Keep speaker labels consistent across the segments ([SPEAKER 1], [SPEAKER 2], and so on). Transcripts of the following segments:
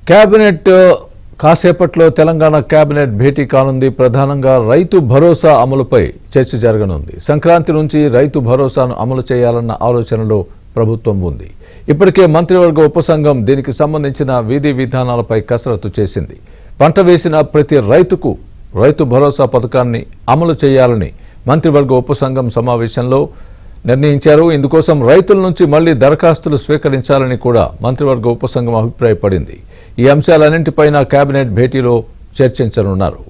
[SPEAKER 1] Cabinet కాసేపట్లో Telangana cabinet భేటీ కానుంది. ప్రధానంగా రైతు భరోసా అమలుపై చర్చ జరగనుంది. సంక్రాంతి నుంచి రైతు భరోసాను అమలు చేయాలన్న ఆలోచనలో ప్రభుత్వం ఉంది. ఇప్పటికే మంత్రివర్గ ఉపసంఘం దీనికి సంబంధించిన విధి విధానాలపై కసరత్తు చేసింది. పంట వేసిన ప్రతి రైతుకు రైతు భరోసా పథకాన్ని అమలు చేయాలని మంత్రివర్గ ఉపసంఘం సమావేశంలో నిర్ణయించారు. ఇందుకోసం రైతుల నుంచి మళ్లీ దరఖాస్తులు స్వీకరించాలని కూడా మంత్రివర్గ ఉపసంఘం అభిప్రాయపడింది. ఈ అంశాలన్నింటిపైన కేబినెట్ భేటీలో చర్చించనున్నారు.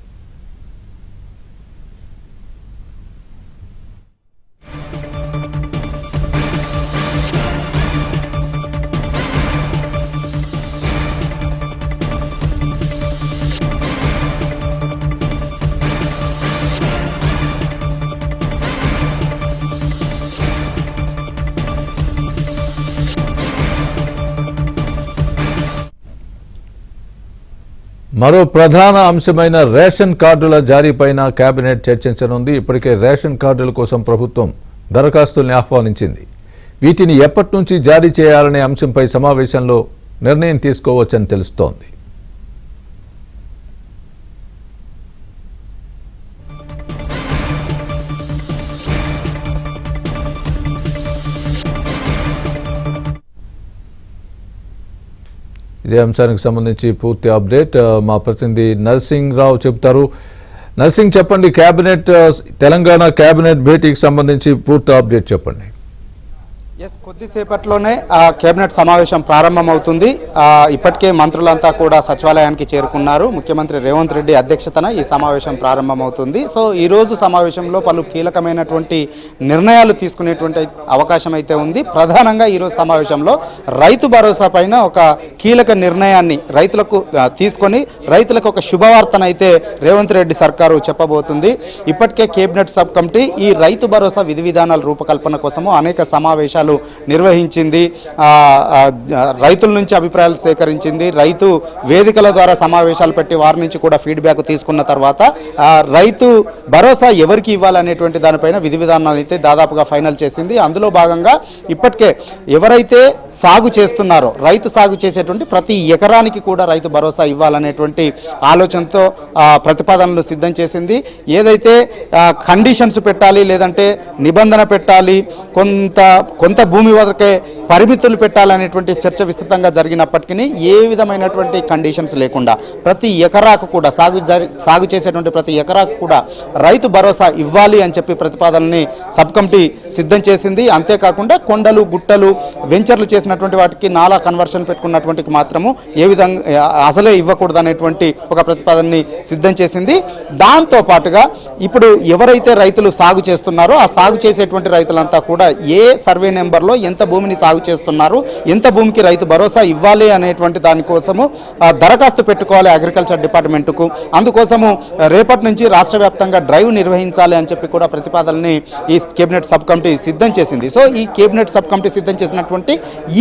[SPEAKER 1] మరో ప్రధాన అంశమైన రేషన్ కార్డుల జారీపైన కేబినెట్ చర్చించనుంది. ఇప్పటికే రేషన్ కార్డుల కోసం ప్రభుత్వం దరఖాస్తుల్ని ఆహ్వానించింది. వీటిని ఎప్పటి నుంచి జారీ చేయాలనే అంశంపై సమావేశంలో నిర్ణయం తీసుకోవచ్చని తెలుస్తోంది. ఇదే అంశానికి సంబంధించి పూర్తి అప్డేట్ మా ప్రతినిధి నర్సింగ్ రావు చెబుతారు. నర్సింగ్, చెప్పండి, తెలంగాణ కేబినెట్ భేటీకి సంబంధించి పూర్తి అప్డేట్ చెప్పండి.
[SPEAKER 2] కొద్దిసేపట్లోనే కేబినెట్ సమావేశం ప్రారంభమవుతుంది. ఇప్పటికే మంత్రులంతా కూడా సచివాలయానికి చేరుకున్నారు. ముఖ్యమంత్రి రేవంత్ రెడ్డి అధ్యక్షతన ఈ సమావేశం ప్రారంభమవుతుంది. సో ఈ రోజు సమావేశంలో పలు కీలకమైనటువంటి నిర్ణయాలు తీసుకునేటువంటి అవకాశం అయితే ఉంది. ప్రధానంగా ఈరోజు సమావేశంలో రైతు భరోసా పైన ఒక కీలక నిర్ణయాన్ని రైతులకు తీసుకొని రైతులకు ఒక శుభవార్తనైతే రేవంత్ రెడ్డి సర్కారు చెప్పబోతుంది. ఇప్పటికే కేబినెట్ సబ్ కమిటీ ఈ రైతు భరోసా విధి విధానాల రూపకల్పన కోసము అనేక సమావేశాలు నిర్వహించింది. రైతుల నుంచి అభిప్రాయాలు సేకరించింది. రైతు వేదికల ద్వారా సమావేశాలు పెట్టి వారి నుంచి కూడా ఫీడ్బ్యాక్ తీసుకున్న తర్వాత రైతు భరోసా ఎవరికి ఇవ్వాలనేటువంటి దానిపైన విధి విధానాలు అయితే దాదాపుగా ఫైనల్ చేసింది. అందులో భాగంగా ఇప్పటికే ఎవరైతే సాగు చేస్తున్నారో రైతు సాగు చేసేటువంటి ప్రతి ఎకరానికి కూడా రైతు భరోసా ఇవ్వాలనేటువంటి ఆలోచనతో ప్రతిపాదనలు సిద్ధం చేసింది. ఏదైతే కండిషన్స్ పెట్టాలి, లేదంటే నిబంధన పెట్టాలి, కొంత భూమి వరకే పరిమితులు పెట్టాలనేటువంటి చర్చ విస్తృతంగా జరిగినప్పటికీ ఏ విధమైనటువంటి కండిషన్స్ లేకుండా ప్రతి ఎకరాకు కూడా సాగు చేసేటువంటి ప్రతి ఎకరాకు కూడా రైతు భరోసా ఇవ్వాలి అని చెప్పి ప్రతిపాదనని సబ్ కమిటీ సిద్ధం చేసింది. అంతేకాకుండా కొండలు గుట్టలు వెంచర్లు చేసినటువంటి వాటికి నాలా కన్వర్షన్ పెట్టుకున్నటువంటి మాత్రము ఏ విధంగా అసలే ఇవ్వకూడదు అనేటువంటి ఒక ప్రతిపాదనని సిద్ధం చేసింది. దాంతో పాటుగా ఇప్పుడు ఎవరైతే రైతులు సాగు చేస్తున్నారో ఆ సాగు చేసేటువంటి రైతులంతా కూడా ఏ సర్వే నెంబర్లో ఎంత భూమిని సాగు చేస్తున్నారు, ఎంత భూమికి రైతు భరోసా ఇవ్వాలి అనేటువంటి దానికోసము దరఖాస్తు పెట్టుకోవాలి అగ్రికల్చర్ డిపార్ట్మెంట్కు. అందుకోసము రేపటి నుంచి రాష్ట్ర వ్యాప్తంగా డ్రైవ్ నిర్వహించాలి అని చెప్పి కూడా ప్రతిపాదనని ఈ కేబినెట్ సబ్ కమిటీ సిద్ధం చేసింది. సో ఈ కేబినెట్ సబ్ కమిటీ సిద్ధం చేసినటువంటి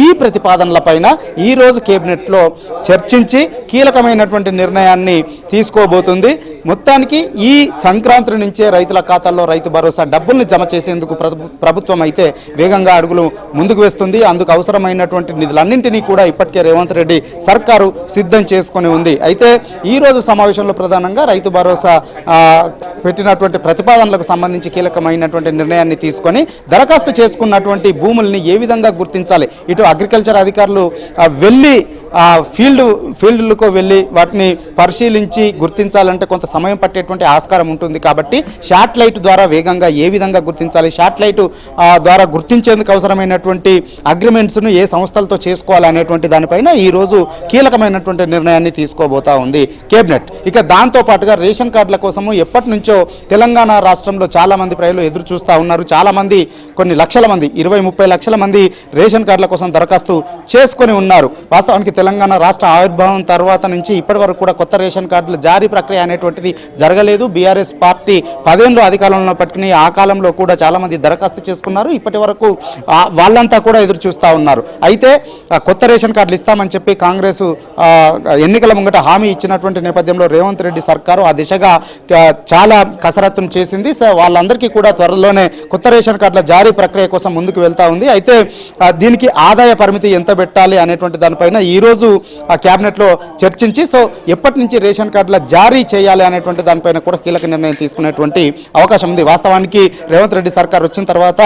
[SPEAKER 2] ఈ ప్రతిపాదనలపైన ఈ రోజు కేబినెట్లో చర్చించి కీలకమైనటువంటి నిర్ణయాన్ని తీసుకోబోతుంది. మొత్తానికి ఈ సంక్రాంతి నుంచే రైతుల ఖాతాల్లో రైతు భరోసా డబ్బుల్ని జమ చేసేందుకు ప్రభుత్వం అయితే వేగంగా అడుగులు ముందుకు వేస్తుంది. అందుకు అవసరమైనటువంటి నిధులన్నింటినీ కూడా ఇప్పటికే రేవంత్ రెడ్డి సర్కారు సిద్ధం చేసుకుని ఉంది. అయితే ఈ రోజు సమావేశంలో ప్రధానంగా రైతు భరోసా పెట్టినటువంటి ప్రతిపాదనలకు సంబంధించి కీలకమైనటువంటి నిర్ణయాన్ని తీసుకొని దరఖాస్తు చేసుకున్నటువంటి భూముల్ని ఏ విధంగా గుర్తించాలి, ఇటు అగ్రికల్చర్ అధికారులు వెళ్ళి ఫీల్డ్లకు వెళ్ళి వాటిని పరిశీలించి గుర్తించాలంటే కొంత సమయం పట్టేటువంటి ఆస్కారం ఉంటుంది. కాబట్టి షార్ట్ లైట్ ద్వారా వేగంగా ఏ విధంగా గుర్తించాలి, షార్ట్ లైట్ ద్వారా గుర్తించేందుకు అవసరమైనటువంటి అగ్రిమెంట్స్ను ఏ సంస్థలతో చేసుకోవాలనేటువంటి దానిపైన ఈరోజు కీలకమైనటువంటి నిర్ణయాన్ని తీసుకోబోతా ఉంది కేబినెట్. ఇక దాంతో పాటుగా రేషన్ కార్డుల కోసము ఎప్పటి నుంచో తెలంగాణ రాష్ట్రంలో చాలా మంది ప్రజలు ఎదురు చూస్తూ ఉన్నారు. చాలా మంది, కొన్ని లక్షల మంది, 20-30 లక్షల మంది రేషన్ కార్డుల కోసం దరఖాస్తు చేసుకొని ఉన్నారు. వాస్తవానికి తెలంగాణ రాష్ట్ర ఆవిర్భావం తర్వాత నుంచి ఇప్పటి వరకు కూడా కొత్త రేషన్ కార్డుల జారీ ప్రక్రియ అనేటువంటిది జరగలేదు. బీఆర్ఎస్ పార్టీ 10 ఏళ్ళు అధికారంలో పట్టుకుని ఆ కాలంలో కూడా చాలా మంది దరఖాస్తు చేసుకున్నారు. ఇప్పటి వరకు వాళ్ళంతా కూడా ఎదురు చూస్తూ ఉన్నారు. అయితే కొత్త రేషన్ కార్డులు ఇస్తామని చెప్పి కాంగ్రెస్ ఎన్నికల ముంగట హామీ ఇచ్చినటువంటి నేపథ్యంలో రేవంత్ రెడ్డి సర్కారు ఆ దిశగా చాలా కసరత్తును చేసింది. వాళ్ళందరికీ కూడా త్వరలోనే కొత్త రేషన్ కార్డుల జారీ ప్రక్రియ కోసం ముందుకు వెళ్తా ఉంది. అయితే దీనికి ఆదాయ పరిమితి ఎంత పెట్టాలి అనేటువంటి దానిపైన ఈ రోజు ఈరోజు ఆ క్యాబినెట్లో చర్చించి సో ఎప్పటి నుంచి రేషన్ కార్డుల జారీ చేయాలి అనేటువంటి దానిపైన కూడా కీలక నిర్ణయం తీసుకునేటువంటి అవకాశం ఉంది. వాస్తవానికి రేవంత్ రెడ్డి సర్కార్ వచ్చిన తర్వాత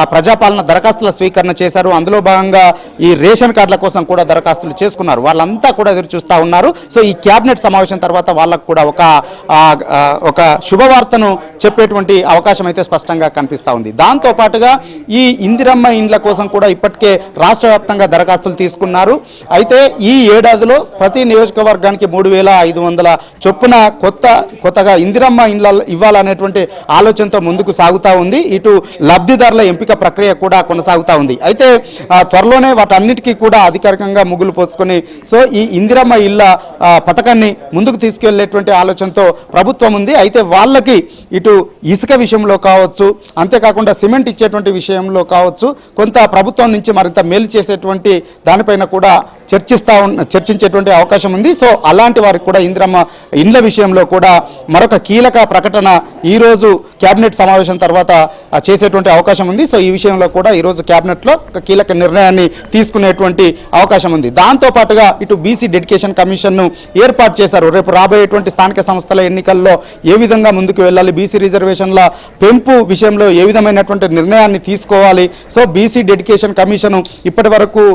[SPEAKER 2] ఆ ప్రజాపాలన దరఖాస్తుల స్వీకరణ చేశారు. అందులో భాగంగా ఈ రేషన్ కార్డుల కోసం కూడా దరఖాస్తులు చేసుకున్నారు. వాళ్ళంతా కూడా ఎదురు చూస్తూ ఉన్నారు. సో ఈ క్యాబినెట్ సమావేశం తర్వాత వాళ్ళకు కూడా ఒక శుభవార్తను చెప్పేటువంటి అవకాశం అయితే స్పష్టంగా కనిపిస్తూ ఉంది. దాంతో పాటుగా ఈ ఇందిరమ్మ ఇండ్ల కోసం కూడా ఇప్పటికే రాష్ట్ర వ్యాప్తంగా దరఖాస్తులు తీసుకున్నారు. అయితే ఈ ఏడాదిలో ప్రతి నియోజకవర్గానికి 3,500 చొప్పున కొత్తగా ఇందిరమ్మ ఇండ్ల ఇవ్వాలనేటువంటి ఆలోచనతో ముందుకు సాగుతూ ఉంది. ఇటు లబ్ధిదారుల ఎంపిక ప్రక్రియ కూడా కొనసాగుతూ ఉంది. అయితే త్వరలోనే వాటన్నిటికీ కూడా అధికారికంగా ముగ్గులు పోసుకొని సో ఈ ఇందిరమ్మ ఇళ్ల పథకాన్ని ముందుకు తీసుకెళ్లేటువంటి ఆలోచనతో ప్రభుత్వం ఉంది. అయితే వాళ్ళకి ఇటు ఇసుక విషయంలో కావచ్చు, అంతేకాకుండా సిమెంట్ ఇచ్చేటువంటి విషయంలో కావచ్చు, కొంత ప్రభుత్వం నుంచి మరింత మేలు చేసేటువంటి దానిపైన కూడా చర్చించేటువంటి అవకాశం ఉంది. సో అలాంటి వారికి కూడా ఇందిరమ్మ ఇండ్ల విషయంలో కూడా మరొక కీలక ప్రకటన ఈరోజు క్యాబినెట్ సమావేశం తర్వాత చేసేటువంటి అవకాశం ఉంది. సో ఈ విషయంలో కూడా ఈరోజు క్యాబినెట్లో ఒక కీలక నిర్ణయాన్ని తీసుకునేటువంటి అవకాశం ఉంది. దాంతో పాటుగా ఇటు బీసీ డెడికేషన్ కమిషన్ను ఏర్పాటు చేశారు. రేపు రాబోయేటువంటి స్థానిక సంస్థల ఎన్నికల్లో ఏ విధంగా ముందుకు వెళ్ళాలి, బీసీ రిజర్వేషన్ల పెంపు విషయంలో ఏ విధమైనటువంటి నిర్ణయాన్ని తీసుకోవాలి. సో బీసీ డెడికేషన్ కమిషన్ ఇప్పటి వరకు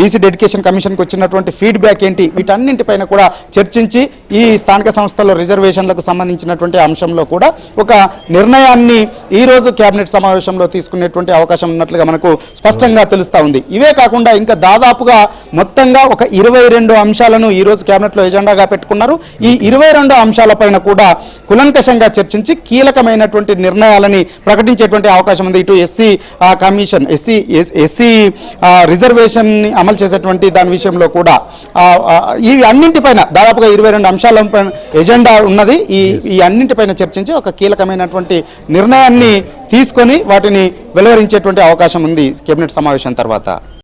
[SPEAKER 2] బీసీ డెడికేషన్ కమిషన్కి వచ్చినటువంటి ఫీడ్బ్యాక్ ఏంటి, వీటన్నింటిపైన కూడా చర్చించి ఈ స్థానిక సంస్థల రిజర్వేషన్లకు సంబంధించినటువంటి అంశంలో కూడా ఒక నిర్ణయాన్ని ఈ రోజు కేబినెట్ సమావేశంలో తీసుకునేటువంటి అవకాశం ఉన్నట్లుగా మనకు స్పష్టంగా తెలుస్తా ఉంది. ఇవే కాకుండా ఇంకా దాదాపుగా మొత్తంగా ఒక 22 అంశాలను ఈ రోజు కేబినెట్లో ఎజెండాగా పెట్టుకున్నారు. ఈ 22 అంశాలపైన కూడా కులంకషంగా చర్చించి కీలకమైనటువంటి నిర్ణయాలని ప్రకటించేటువంటి అవకాశం ఉంది. ఇటు ఎస్సీ కమిషన్ ఎస్సీ రిజర్వేషన్ ని అమలు చేసేటువంటి దాని విషయంలో కూడా ఇవి అన్నింటిపైన దాదాపుగా 22 అంశాలపైన ఎజెండా ఉన్నది. ఈ అన్నింటిపైన చర్చించి ఒక కీలకమైనటువంటి నిర్ణయాన్ని తీసుకొని వాటిని వెలువరించేటువంటి అవకాశం ఉంది కేబినెట్ సమావేశం తర్వాత.